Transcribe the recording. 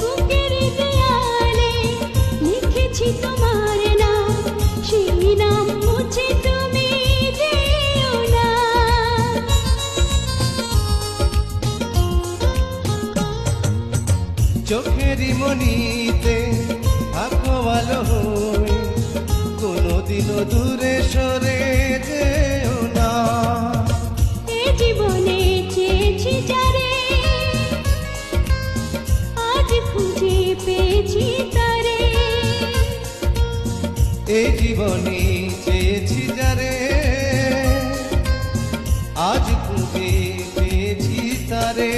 বুকের দেয়ালে লিখেছি তোমার নাম, সেই নাম মুছে তুমি যেও না। চোখেরই মনিতে থাকো ভালো হয়ে, কোনোদিনও দূরে সরে যেও না। এ জীবনে চেয়েছি যারে, আজ খুঁজে পেয়েছি তারে। এই জীবনে চেয়েছি যারে, আজ খুঁজে পেয়েছি তারে।